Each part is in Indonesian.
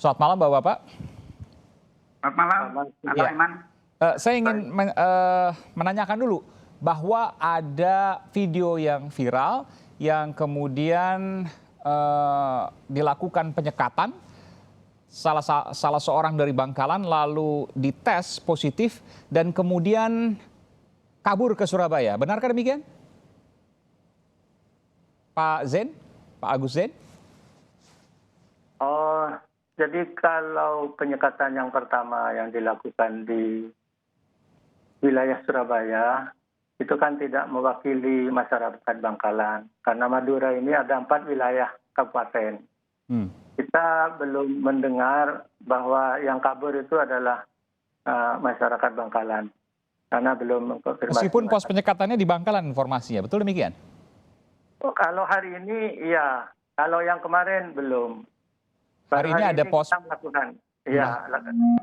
Selamat malam Bapak-Bapak. Selamat malam, Pak Ya. Iman. Saya ingin menanyakan dulu bahwa ada video yang viral yang kemudian dilakukan penyekatan salah seorang dari Bangkalan lalu dites positif dan kemudian kabur ke Surabaya. Benarkah demikian? Pak Zain, Pak Agus Zain? Oh, jadi kalau penyekatan yang pertama yang dilakukan di wilayah Surabaya, itu kan tidak mewakili masyarakat Bangkalan. Karena Madura ini ada 4 wilayah kabupaten. Kita belum mendengar bahwa yang kabur itu adalah masyarakat Bangkalan. Karena belum mengkonfirmasi. Meskipun pos penyekatannya di Bangkalan informasinya, betul demikian? Oh, kalau hari ini iya, kalau yang kemarin belum. Hari ini ada pos. Kita melakukan. Iya,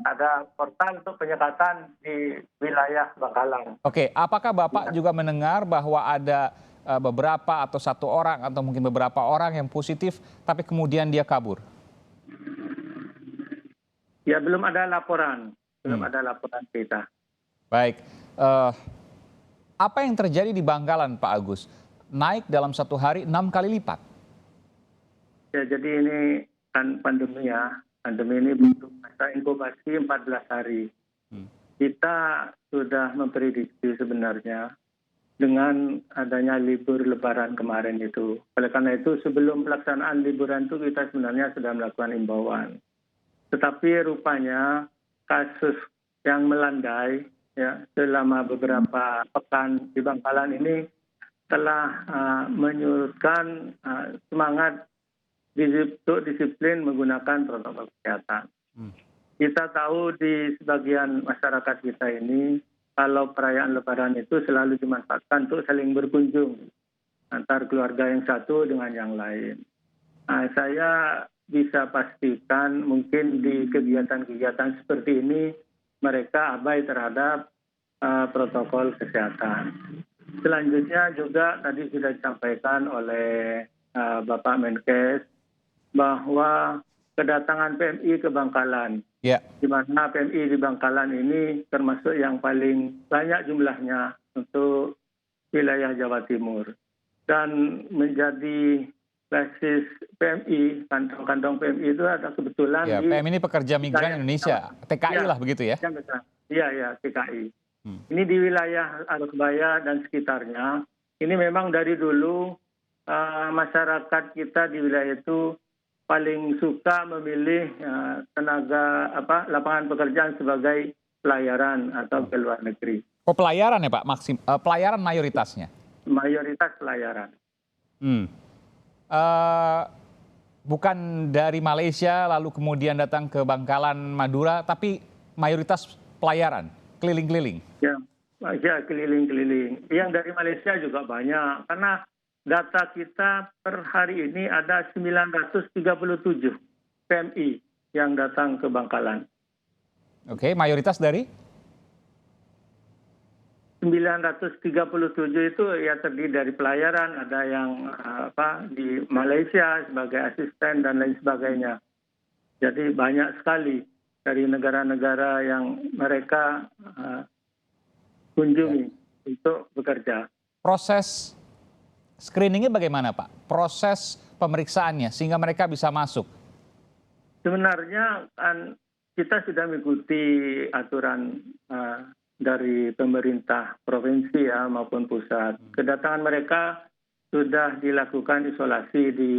ada portal untuk penyekatan di wilayah Bangkalan. Oke, apakah Bapak juga mendengar bahwa ada beberapa atau satu orang atau mungkin beberapa orang yang positif tapi kemudian dia kabur? Ya, belum ada laporan. Belum ada laporan kita. Baik. Apa yang terjadi di Bangkalan, Pak Agus? Naik dalam satu hari 6 kali lipat. Ya, jadi ini kan pandemi ya. Pandemi ini butuh masa inkubasi 14 hari. Kita sudah memprediksi sebenarnya dengan adanya libur lebaran kemarin itu. Oleh karena itu sebelum pelaksanaan liburan itu kita sebenarnya sudah melakukan imbauan. Tetapi rupanya kasus yang melandai ya selama beberapa pekan di Bangkalan ini telah menyurutkan semangat untuk disiplin menggunakan protokol kesehatan. Kita tahu di sebagian masyarakat kita ini, kalau perayaan Lebaran itu selalu dimanfaatkan untuk saling berkunjung antar keluarga yang satu dengan yang lain. Saya bisa pastikan mungkin di kegiatan-kegiatan seperti ini mereka abai terhadap protokol kesehatan. Selanjutnya juga tadi sudah disampaikan oleh Bapak Menkes bahwa kedatangan PMI ke Bangkalan, di mana PMI di Bangkalan ini termasuk yang paling banyak jumlahnya untuk wilayah Jawa Timur. Dan menjadi basis PMI, kantong-kantong PMI itu ada kebetulan ya, di... PMI ini pekerja migran Indonesia, TKI lah begitu ya? Iya, TKI. Ini di wilayah Arusbaya dan sekitarnya. Ini memang dari dulu masyarakat kita di wilayah itu paling suka memilih lapangan pekerjaan sebagai pelayaran atau ke luar negeri. Oh, pelayaran ya Pak, pelayaran mayoritasnya? Mayoritas pelayaran. Bukan dari Malaysia lalu kemudian datang ke Bangkalan, Madura, tapi mayoritas pelayaran, keliling-keliling? Ya, keliling-keliling. Yang dari Malaysia juga banyak, karena data kita per hari ini ada 937 PMI yang datang ke Bangkalan. Oke, mayoritas dari? 937 itu ya terdiri dari pelayaran, ada yang di Malaysia sebagai asisten dan lain sebagainya. Jadi banyak sekali dari negara-negara yang mereka kunjungi untuk bekerja. Proses screeningnya bagaimana Pak? Proses pemeriksaannya sehingga mereka bisa masuk? Sebenarnya kan kita sudah mengikuti aturan dari pemerintah provinsi ya maupun pusat. Kedatangan mereka sudah dilakukan isolasi di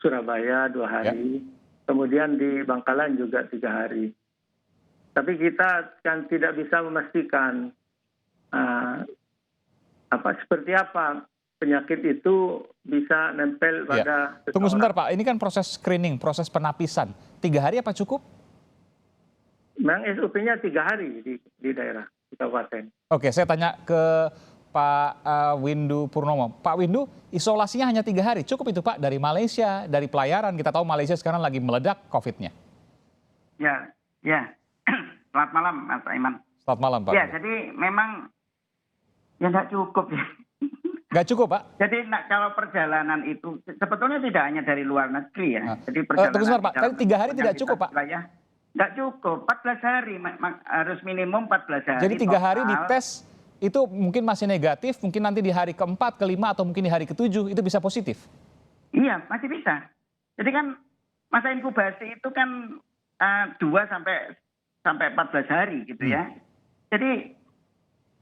Surabaya 2 hari, kemudian di Bangkalan juga 3 hari. Tapi kita kan tidak bisa memastikan seperti apa penyakit itu bisa nempel pada Tunggu sebentar Pak, ini kan proses screening, proses penapisan. 3 hari apa cukup? Memang SOP-nya 3 hari di daerah, di kabupaten. Oke, saya tanya ke Pak Windu Purnomo. Pak Windu, isolasinya hanya 3 hari, cukup itu Pak? Dari Malaysia, dari pelayaran, kita tahu Malaysia sekarang lagi meledak COVID-nya. Ya. Selamat malam Mas Iman. Selamat malam Pak. Ya, jadi memang ya nggak cukup ya. Nggak cukup, Pak? Jadi kalau perjalanan itu sebetulnya tidak hanya dari luar negeri ya. Jadi Tunggu sebentar, Pak. Tadi 3 hari tidak cukup, Pak? Nggak cukup, 14 hari. Harus minimum 14 hari. Jadi 3 hari dites itu mungkin masih negatif, mungkin nanti di hari keempat, kelima, atau mungkin di hari ketujuh itu bisa positif? Iya, masih bisa. Jadi kan masa inkubasi itu kan 2 sampai 14 hari gitu ya. Jadi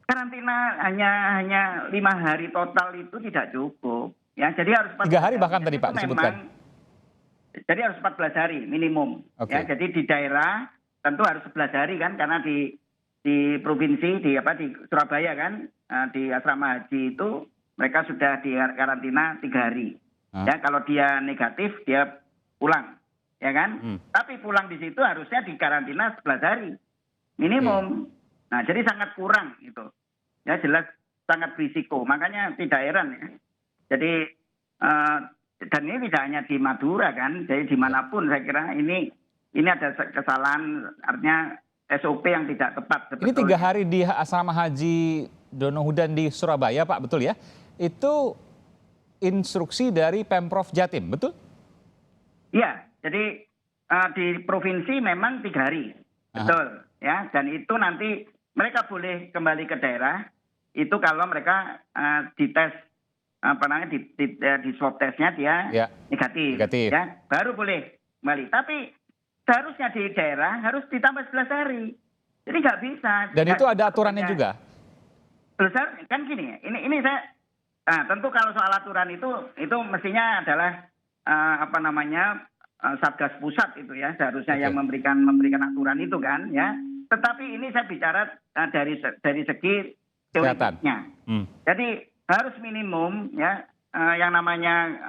karantina hanya 5 hari total itu tidak cukup. Ya, jadi harus 3 hari bahkan tadi Pak disebutkan. Jadi harus 14 hari minimum. Ya, jadi di daerah tentu harus 11 hari kan, karena di provinsi di Surabaya kan, di asrama haji itu mereka sudah di karantina 3 hari. Ya, kalau dia negatif dia pulang, ya kan? Tapi pulang di situ harusnya di karantina 11 hari minimum. Nah, jadi sangat kurang itu. Ya, jelas sangat berisiko. Makanya tidak heran ya. Jadi dan ini tidak hanya di Madura kan, jadi dimanapun saya kira ini ada kesalahan, artinya SOP yang tidak tepat. Ini 3 hari di asrama haji Donohudan di Surabaya, Pak, betul ya? Itu instruksi dari Pemprov Jatim, betul? Iya, jadi di provinsi memang 3 hari, betul ya. Dan itu nanti mereka boleh kembali ke daerah itu kalau mereka dites di swab testnya dia negatif, ya baru boleh kembali. Tapi seharusnya di daerah harus ditambah 11 hari. Jadi nggak bisa. Dan itu ada aturannya juga? Besar kan gini, ini saya tentu kalau soal aturan itu mestinya adalah Satgas Pusat itu ya, seharusnya yang memberikan aturan itu kan ya. Tetapi ini saya bicara dari segi teorinya. Jadi harus minimum ya yang namanya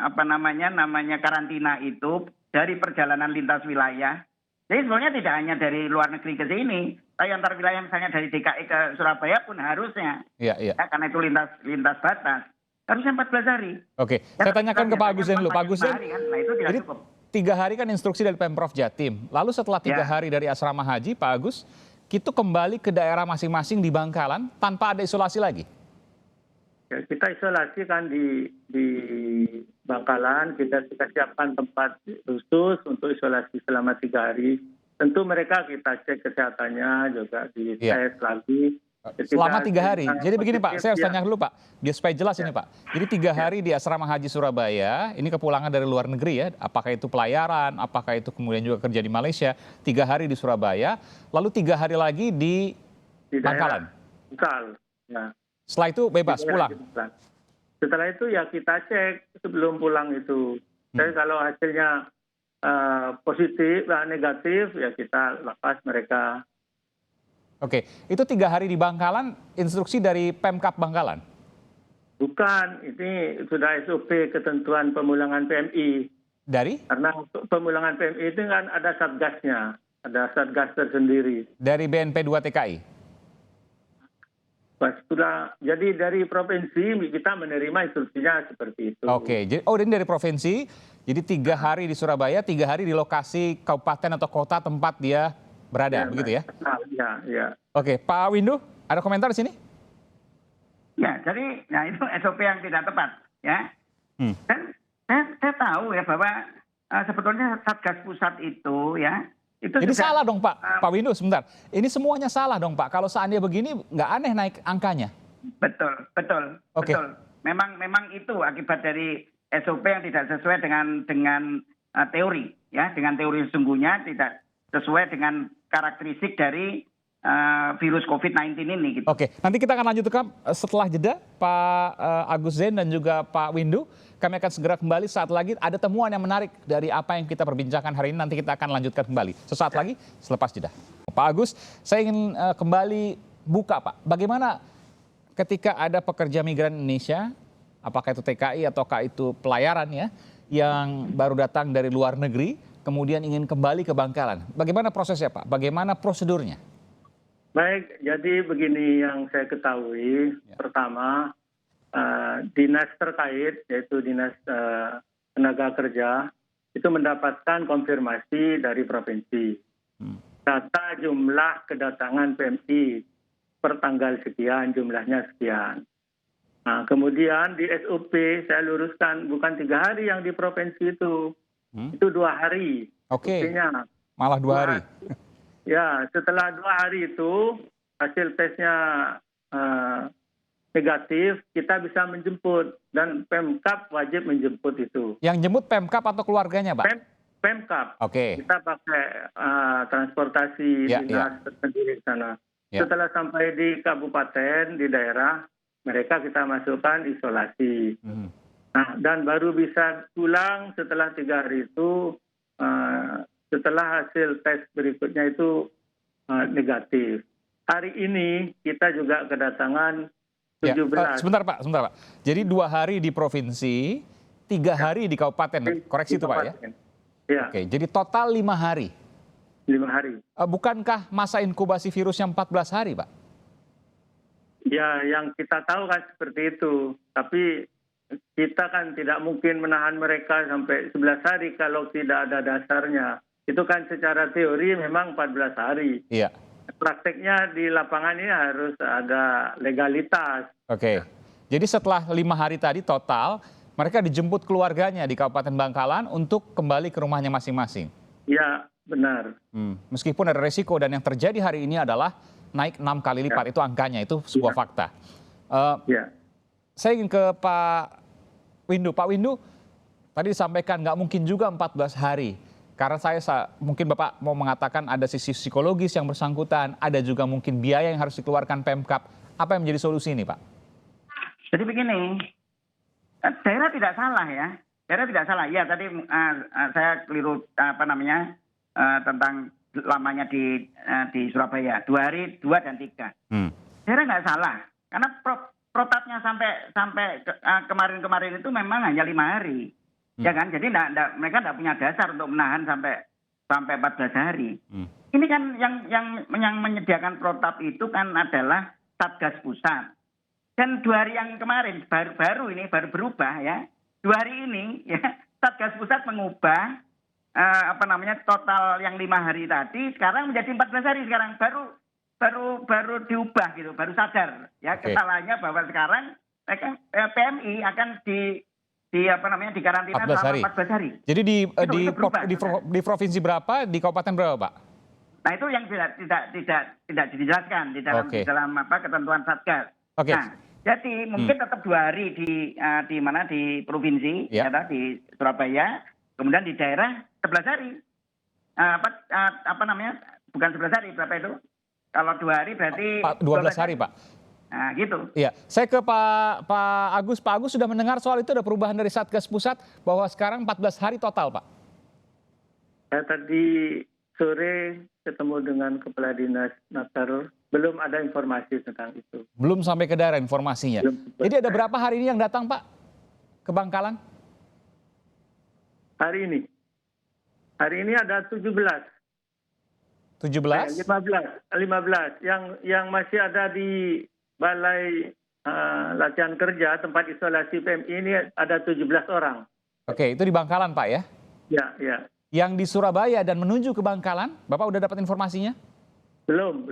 karantina itu dari perjalanan lintas wilayah. Jadi sebenarnya tidak hanya dari luar negeri ke sini, tapi antar wilayah misalnya dari DKI ke Surabaya pun harusnya. Ya, karena itu lintas batas. Harusnya 14 hari. Oke, saya tanyakan ke Pak Agus Zain dulu. Pak Agus Zain, nah itu tidak jadi cukup. 3 hari kan instruksi dari Pemprov Jatim. Lalu setelah 3 hari dari asrama haji, Pak Agus, itu kembali ke daerah masing-masing di Bangkalan tanpa ada isolasi lagi? Ya, kita isolasi kan di Bangkalan, kita siapkan tempat khusus untuk isolasi selama 3 hari. Tentu mereka kita cek kesehatannya, juga dites lagi. Selama 3 hari. Jadi begini Pak, saya harus tanya dulu Pak, biar supaya jelas ini Pak. Jadi 3 hari di asrama haji Surabaya, ini kepulangan dari luar negeri ya, apakah itu pelayaran, apakah itu kemudian juga kerja di Malaysia, 3 hari di Surabaya, lalu 3 hari lagi di Bangkalan. Ya. Setelah itu bebas pulang. Setelah itu ya kita cek sebelum pulang itu. Jadi kalau hasilnya positif, negatif, ya kita lepas mereka. Oke, itu 3 hari di Bangkalan, instruksi dari Pemkab Bangkalan? Bukan, ini sudah SOP ketentuan pemulangan PMI. Dari? Karena untuk pemulangan PMI itu kan ada satgasnya, ada satgas tersendiri. Dari BNP 2 TKI? Jadi dari provinsi kita menerima instruksinya seperti itu. Oke, jadi ini dari provinsi, jadi 3 hari di Surabaya, 3 hari di lokasi kabupaten atau kota tempat dia berada, begitu ya? Ya. Oke, Pak Windu, ada komentar di sini? Ya, jadi itu SOP yang tidak tepat, ya. Dan saya tahu ya bahwa sebetulnya Satgas Pusat itu ya, itu jadi juga, salah dong Pak Windu, sebentar. Ini semuanya salah dong Pak, kalau seandainya begini nggak aneh naik angkanya. Betul. Memang itu akibat dari SOP yang tidak sesuai dengan teori, ya, dengan teori sesungguhnya tidak sesuai dengan karakteristik dari virus COVID-19 ini. Gitu. Oke, nanti kita akan lanjutkan setelah jeda, Pak Agus Zain dan juga Pak Windu. Kami akan segera kembali saat lagi. Ada temuan yang menarik dari apa yang kita perbincangkan hari ini. Nanti kita akan lanjutkan kembali sesaat lagi selepas jeda. Pak Agus, saya ingin kembali buka Pak. Bagaimana ketika ada pekerja migran Indonesia, apakah itu TKI ataukah itu pelayaran ya, yang baru datang dari luar negeri, kemudian ingin kembali ke Bangkalan. Bagaimana prosesnya Pak? Bagaimana prosedurnya? Baik, jadi begini yang saya ketahui. Pertama, dinas terkait, yaitu Dinas Tenaga Kerja, itu mendapatkan konfirmasi dari provinsi. Data jumlah kedatangan PMI per tanggal sekian, jumlahnya sekian. Nah, kemudian di SOP saya luruskan bukan 3 hari yang di provinsi itu 2 hari. Oke. Buktinya Malah 2 hari. Ya, setelah 2 hari itu hasil tesnya negatif, kita bisa menjemput dan Pemkab wajib menjemput itu. Yang jemput Pemkab atau keluarganya, Pak? Pemkab. Oke. Kita pakai transportasi dinas tersendiri di sana. Ya. Setelah sampai di kabupaten, di daerah, mereka kita masukkan isolasi. Nah, dan baru bisa pulang setelah 3 hari itu, setelah hasil tes berikutnya itu negatif. Hari ini kita juga kedatangan 17. Sebentar Pak. Jadi 2 hari di provinsi, 3 hari di kabupaten. Koreksi itu Pak ya? Ya. Oke, jadi total 5 hari. 5 hari. Bukankah masa inkubasi virusnya 14 hari Pak? Ya, yang kita tahu kan seperti itu. Tapi kita kan tidak mungkin menahan mereka sampai 11 hari kalau tidak ada dasarnya. Itu kan secara teori memang 14 hari. Iya. Prakteknya di lapangan ini harus ada legalitas. Oke. Jadi setelah 5 hari tadi total, mereka dijemput keluarganya di Kabupaten Bangkalan untuk kembali ke rumahnya masing-masing. Ya, benar. Meskipun ada resiko dan yang terjadi hari ini adalah naik 6 kali lipat. Itu angkanya, itu sebuah fakta. Saya ingin ke Pak Windu. Pak Windu, tadi disampaikan nggak mungkin juga 14 hari. Karena mungkin Bapak mau mengatakan ada sisi psikologis yang bersangkutan, ada juga mungkin biaya yang harus dikeluarkan Pemkab. Apa yang menjadi solusi ini, Pak? Jadi begini, daerah tidak salah ya. Daerah tidak salah. Ya tadi saya keliru tentang lamanya di Surabaya. 2 hari, 2 dan 3. Daerah nggak salah. Karena protapnya sampai kemarin-kemarin itu memang hanya 5 hari. Ya kan, jadi mereka tidak punya dasar untuk menahan sampai 14 hari. Ini kan yang menyediakan protap itu kan adalah Satgas Pusat. Dan 2 hari yang kemarin baru berubah ya. 2 hari ini ya Satgas Pusat mengubah total yang 5 hari tadi sekarang menjadi 14 hari sekarang baru diubah gitu, baru sadar ya kesalahannya bahwa sekarang PMI akan dikarantina selama 14 hari. Jadi di provinsi berapa, di kabupaten berapa, Pak? Nah, itu yang tidak dijelaskan di dalam ketentuan Satgas. Okay. Nah, jadi mungkin tetap 2 hari di provinsi, di Surabaya, kemudian di daerah 11 hari. Bukan 11 hari, berapa itu? Kalau 2 hari berarti 12 hari, Pak. Nah, gitu. Iya, saya ke Pak Agus. Pak Agus sudah mendengar soal itu, ada perubahan dari Satgas Pusat bahwa sekarang 14 hari total, Pak. Saya tadi sore ketemu dengan Kepala Dinas Natar, belum ada informasi tentang itu. Belum sampai ke daerah informasinya. Jadi ada berapa hari ini yang datang, Pak, ke Bangkalan? Hari ini ada 17. 17? 15. Yang masih ada di Balai Latihan Kerja, tempat isolasi PMI ini ada 17 orang. Oke, itu di Bangkalan, Pak ya? Ya. Yang di Surabaya dan menuju ke Bangkalan, Bapak udah dapat informasinya? Belum.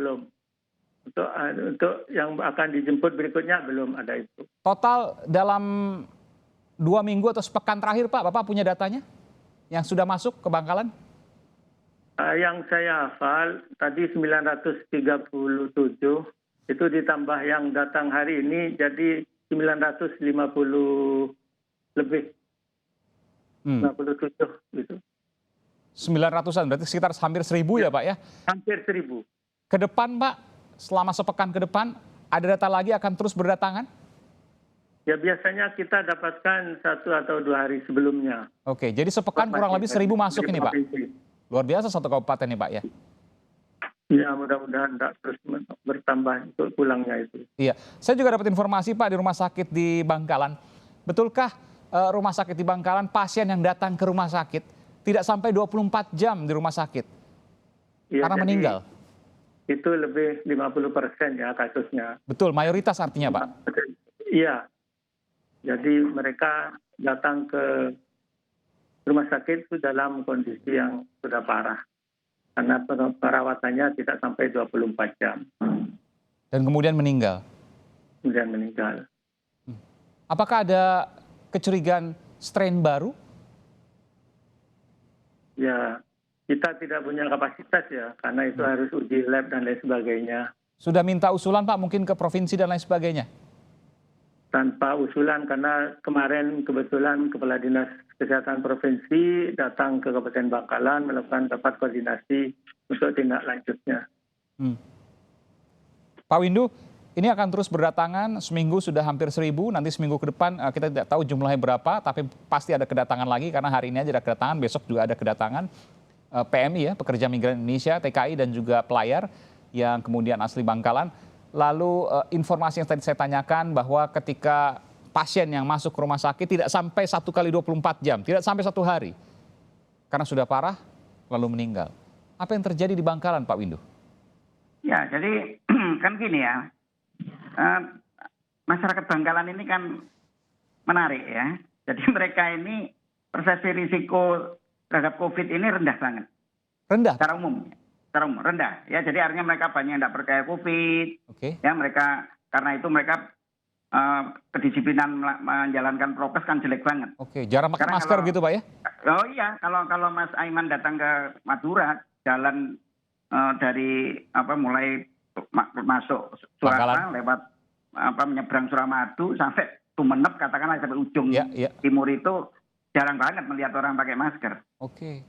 Untuk yang akan dijemput berikutnya belum ada itu. Total dalam 2 minggu atau sepekan terakhir, Pak, Bapak punya datanya? Yang sudah masuk ke Bangkalan? Yang saya hafal tadi 937. Itu ditambah yang datang hari ini jadi 950 lebih. 57 gitu. 900-an, berarti sekitar hampir 1.000 ya Pak ya? Hampir 1.000. Ke depan Pak, selama sepekan ke depan, ada data lagi akan terus berdatangan? Ya biasanya kita dapatkan 1 atau 2 hari sebelumnya. Oke, jadi sepekan kurang lebih 1.000 masuk ini Pak? Luar biasa satu kabupaten nih Pak ya? Ya mudah-mudahan tidak terus bertambah untuk pulangnya itu. Iya, saya juga dapat informasi Pak di rumah sakit di Bangkalan. Betulkah rumah sakit di Bangkalan pasien yang datang ke rumah sakit tidak sampai 24 jam di rumah sakit? Ya, karena meninggal? Itu lebih 50% ya kasusnya. Betul, mayoritas artinya Pak? Iya, jadi mereka datang ke rumah sakit itu dalam kondisi yang sudah parah. Karena perawatannya tidak sampai 24 jam. Dan kemudian meninggal? Kemudian meninggal. Apakah ada kecurigaan strain baru? Ya, kita tidak punya kapasitas ya, karena itu harus uji lab dan lain sebagainya. Sudah minta usulan Pak mungkin ke provinsi dan lain sebagainya? Tanpa usulan, karena kemarin kebetulan Kepala Dinas Kesehatan Provinsi datang ke Kabupaten Bangkalan melakukan rapat koordinasi untuk tindak lanjutnya. Pak Windu, ini akan terus berdatangan, seminggu sudah hampir 1.000, nanti seminggu ke depan kita tidak tahu jumlahnya berapa, tapi pasti ada kedatangan lagi karena hari ini aja ada kedatangan, besok juga ada kedatangan PMI ya, Pekerja Migran Indonesia, TKI dan juga pelayar yang kemudian asli Bangkalan. Lalu informasi yang tadi saya tanyakan bahwa ketika pasien yang masuk ke rumah sakit tidak sampai 1 kali 24 jam, tidak sampai 1 hari. Karena sudah parah, lalu meninggal. Apa yang terjadi di Bangkalan, Pak Windu? Ya, jadi kan gini ya, masyarakat Bangkalan ini kan menarik ya. Jadi mereka ini persepsi risiko terhadap COVID ini rendah banget. Rendah? Secara umum rendah. Ya, jadi artinya mereka banyak yang tidak percaya COVID. Ya, mereka karena itu mereka kedisiplinan menjalankan prokes kan jelek banget. Jarang pakai masker gitu Pak ya? Oh iya, kalau Mas Aiman datang ke Madura, jalan dari mulai masuk Surabaya lewat menyeberang Suramadu sampai Sumeneb katakanlah sampai ujung timur itu jarang banget melihat orang pakai masker.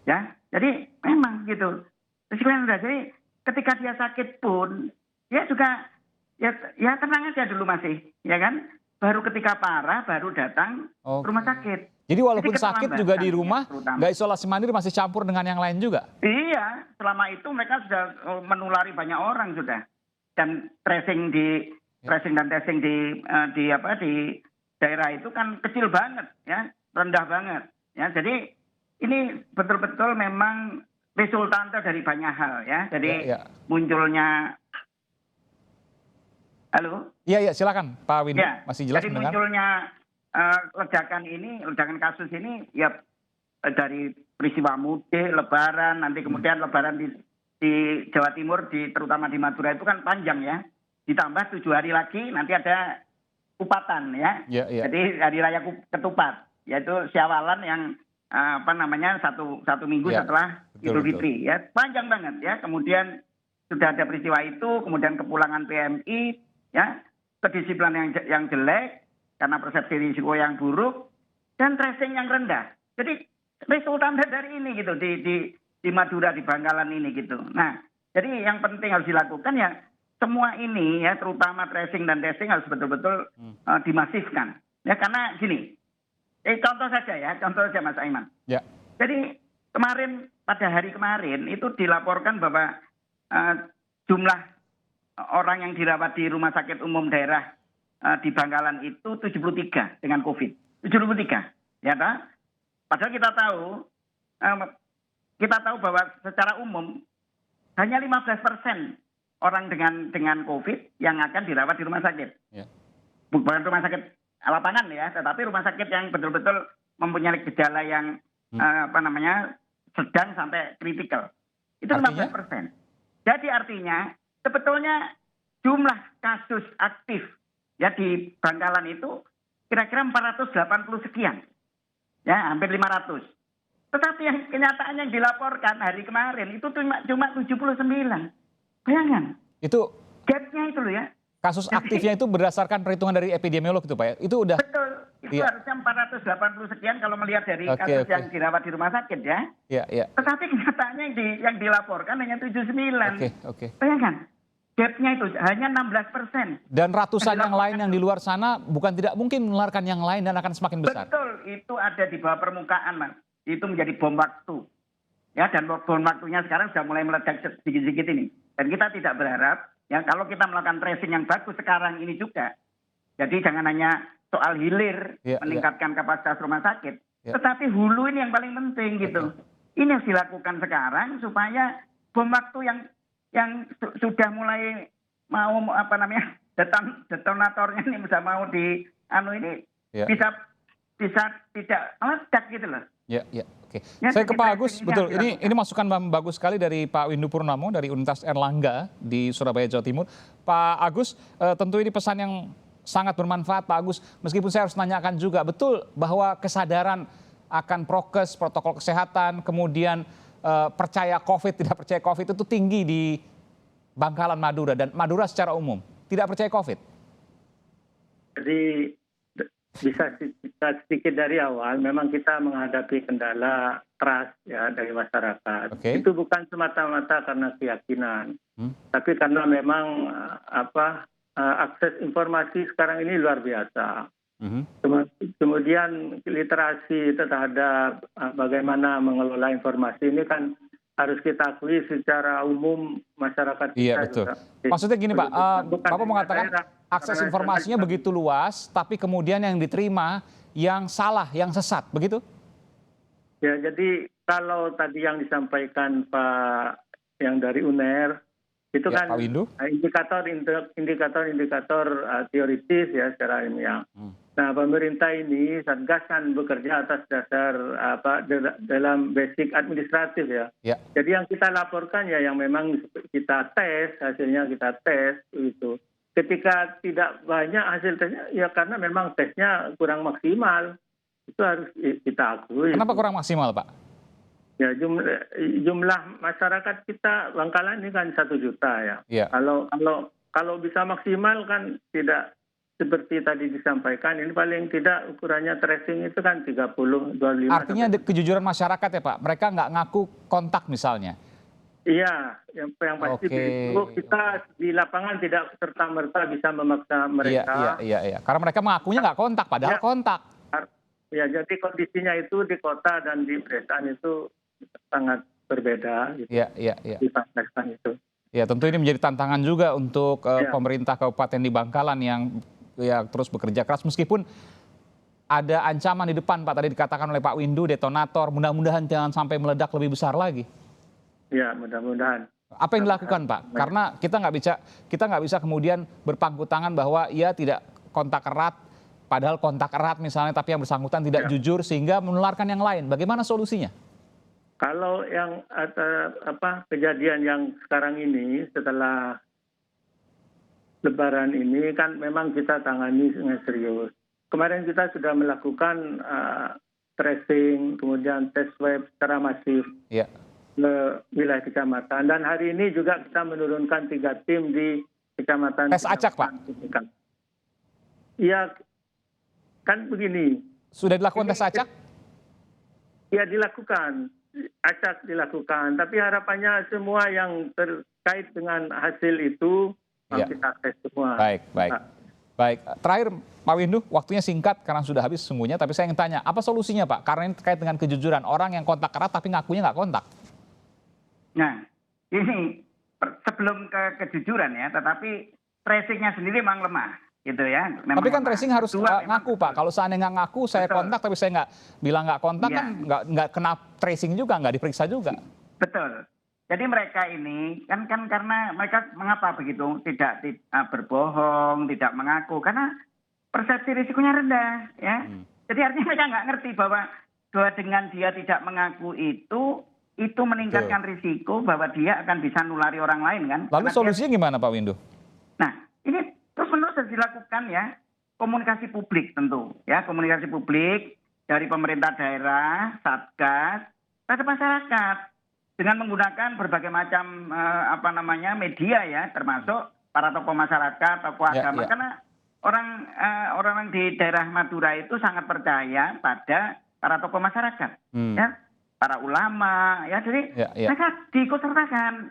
Ya, jadi memang gitu. Jadi ketika dia sakit pun dia juga ya tenang aja dulu masih, ya kan? Baru ketika parah baru datang ke rumah sakit. Jadi walaupun sakit juga di rumah, nggak isolasi mandiri masih campur dengan yang lain juga? Iya, selama itu mereka sudah menulari banyak orang sudah. Dan tracing dan testing di daerah itu kan kecil banget, ya, rendah banget. Ya, jadi ini betul-betul memang resultante dari banyak hal, ya. Jadi munculnya, halo? Iya, silakan Pak Windu, masih jelas jadi mendengar. Munculnya ledakan kasus ini ya dari peristiwa mudik, lebaran, nanti kemudian lebaran di Jawa Timur, terutama di Madura itu kan panjang ya. Ditambah 7 hari lagi nanti ada Kupatan ya. Jadi hari raya ketupat, yaitu Syawalan yang satu minggu setelah Idul Fitri ya. Panjang banget ya. Kemudian sudah ada peristiwa itu, kemudian kepulangan PMI ya, kedisiplinan yang jelek karena persepsi risiko yang buruk dan tracing yang rendah. Jadi resultan dari ini gitu di Madura, di Bangkalan ini gitu. Nah, jadi yang penting harus dilakukan ya semua ini ya, terutama tracing dan testing harus betul-betul dimasifkan. Ya karena gini, contoh saja Mas Aiman. Ya. Jadi pada hari kemarin itu dilaporkan bahwa jumlah orang yang dirawat di rumah sakit umum daerah di Bangkalan itu 73 dengan COVID. 73, ya tak? Padahal kita tahu bahwa secara umum hanya 15% orang dengan COVID yang akan dirawat di rumah sakit. Bukan rumah sakit lapangan ya, tetapi rumah sakit yang betul-betul mempunyai gejala yang sedang sampai kritikal. Itu 15%. Jadi artinya sebetulnya jumlah kasus aktif ya di Bangkalan itu kira-kira 480 sekian. Ya, hampir 500. Tetapi yang kenyataan yang dilaporkan hari kemarin itu cuma 79. Bayangkan. Itu gapnya itu loh ya. Kasus aktifnya itu berdasarkan perhitungan dari epidemiolog itu Pak ya? Itu udah. Betul. Itu harusnya 480 sekian kalau melihat dari kasus yang dirawat di rumah sakit ya. Tetapi kenyataannya yang dilaporkan hanya 79. Bayangkan. Gapnya itu hanya 16%. Dan ratusan yang lain yang di luar sana bukan tidak mungkin menularkan yang lain dan akan semakin besar. Betul. Itu ada di bawah permukaan, Mas. Itu menjadi bom waktu. Ya, dan bom waktunya sekarang sudah mulai meledak sedikit-sedikit ini. Dan kita tidak berharap, ya kalau kita melakukan tracing yang bagus sekarang ini juga. Jadi jangan hanya soal hilir meningkatkan kapasitas rumah sakit. Tetapi hulu ini yang paling penting gitu. Ini harus dilakukan sekarang supaya bom waktu yang sudah mulai mau detonatornya ini sudah mau ini bisa tidak meledak gitu loh. Oke. Saya ke Pak Agus, betul. Ini masukan bagus sekali dari Pak Windu Purnomo dari Universitas Erlangga di Surabaya, Jawa Timur. Pak Agus, tentu ini pesan yang sangat bermanfaat Pak Agus. Meskipun saya harus tanyakan juga, betul bahwa kesadaran akan prokes, protokol kesehatan, kemudian percaya COVID, tidak percaya COVID itu tinggi di Bangkalan Madura dan Madura secara umum. Tidak percaya COVID? Jadi bisa kita sedikit dari awal, memang kita menghadapi kendala trust ya dari masyarakat. Oke. Itu bukan semata-mata karena keyakinan, tapi karena memang akses informasi sekarang ini luar biasa. Kemudian literasi terhadap bagaimana mengelola informasi ini kan harus kita akui secara umum masyarakat kita. Iya betul. Juga. Maksudnya gini Pak, Bukan Bapak mengatakan akses informasinya begitu luas, tapi kemudian yang diterima yang salah, yang sesat, begitu? Ya, jadi kalau tadi yang disampaikan Pak yang dari UNER itu Ya, kan Pak Windu. indikator teoritis ya secara ilmiah. Nah, pemerintah ini Satgas kan bekerja atas dasar dalam basic administratif ya. Ya. Jadi yang kita laporkan ya yang memang kita tes, hasilnya kita tes itu. Ketika tidak banyak hasil tesnya ya karena memang tesnya kurang maksimal. Itu harus kita akui. Kenapa kurang maksimal Pak? Ya jumlah masyarakat kita Bangkalan ini kan 1 juta ya. Iya. Kalau bisa maksimal kan tidak seperti tadi disampaikan, ini paling tidak ukurannya tracing itu kan 30, 25. Artinya kejujuran masyarakat ya Pak, mereka nggak ngaku kontak misalnya? Iya, yang pasti itu kita di lapangan tidak serta-merta bisa memaksa mereka. Iya. Karena mereka mengakunya nggak kontak, padahal kontak. Ya, jadi kondisinya itu di kota dan di pedesaan itu sangat berbeda. Gitu. Iya. Di pedesaan itu. Ya, tentu ini menjadi tantangan juga untuk pemerintah Kabupaten di Bangkalan yang ya terus bekerja keras meskipun ada ancaman di depan Pak, tadi dikatakan oleh Pak Windu, detonator, mudah-mudahan jangan sampai meledak lebih besar lagi. Ya, mudah-mudahan. Apa yang dilakukan Pak? Karena kita nggak bisa kemudian berpangku tangan bahwa ia tidak kontak erat, padahal kontak erat misalnya, tapi yang bersangkutan tidak jujur sehingga menularkan yang lain. Bagaimana solusinya? Kalau yang kejadian yang sekarang ini setelah Lebaran ini kan memang kita tangani dengan serius. Kemarin kita sudah melakukan tracing, kemudian tes swab secara masif ke wilayah kecamatan. Dan hari ini juga kita menurunkan 3 tim di kecamatan. Tes acak Pak? Iya, kan begini. Sudah dilakukan tes acak? Ya dilakukan, acak dilakukan. Tapi harapannya semua yang terkait dengan hasil itu kita tes semua. Baik. Terakhir Pak Windu, waktunya singkat karena sudah habis sesungguhnya, tapi saya ingin tanya, apa solusinya Pak? Karena ini terkait dengan kejujuran orang yang kontak erat tapi ngakunya nggak kontak. Nah, ini sebelum ke kejujuran ya, tetapi tracingnya sendiri memang lemah, gitu ya. Memang tapi kan lemah. tracing harus ngaku Pak. Kalau seandainya nggak ngaku, saya kontak tapi saya nggak bilang nggak kontak kan nggak kena tracing juga, nggak diperiksa juga. Betul. Jadi mereka ini kan karena mereka mengapa begitu tidak berbohong, tidak mengaku karena persepsi risikonya rendah ya. Jadi artinya mereka nggak ngerti bahwa dengan dia tidak mengaku itu meningkatkan risiko bahwa dia akan bisa nulari orang lain kan. Lalu solusinya gimana Pak Windu? Nah, ini terus-menerus harus dilakukan ya, komunikasi publik tentu ya, komunikasi publik dari pemerintah daerah, Satgas, terhadap masyarakat. Dengan menggunakan berbagai macam media ya, termasuk para tokoh masyarakat, tokoh agama. Karena orang di daerah Madura itu sangat percaya pada para tokoh masyarakat, ya, para ulama, ya. Jadi mereka diikutsertakan.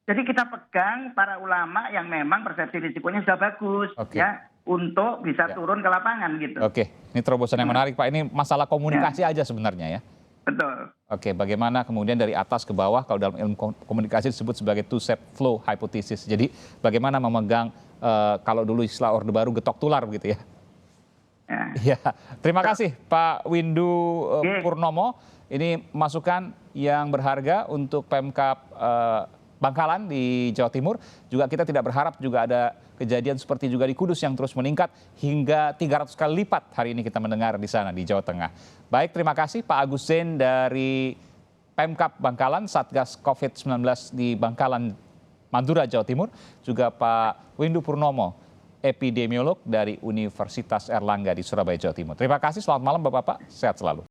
Jadi kita pegang para ulama yang memang persepsi risikonya sudah bagus, ya, untuk bisa turun ke lapangan gitu. Ini terobosan yang menarik Pak. Ini masalah komunikasi aja sebenarnya ya. Betul. Bagaimana kemudian dari atas ke bawah, kalau dalam ilmu komunikasi disebut sebagai two-step flow hypothesis. Jadi bagaimana memegang, kalau dulu istilah Orde Baru, getok tular begitu ya. Ya. Terima kasih Pak Windu Purnomo. Ini masukan yang berharga untuk Pemkab Bangkalan di Jawa Timur. Juga kita tidak berharap juga ada kejadian seperti juga di Kudus yang terus meningkat hingga 300 kali lipat hari ini kita mendengar di sana di Jawa Tengah. Baik, terima kasih Pak Agus Zain dari Pemkab Bangkalan, Satgas COVID-19 di Bangkalan, Madura, Jawa Timur. Juga Pak Windu Purnomo epidemiolog dari Universitas Erlangga di Surabaya, Jawa Timur. Terima kasih, selamat malam Bapak-Bapak, sehat selalu.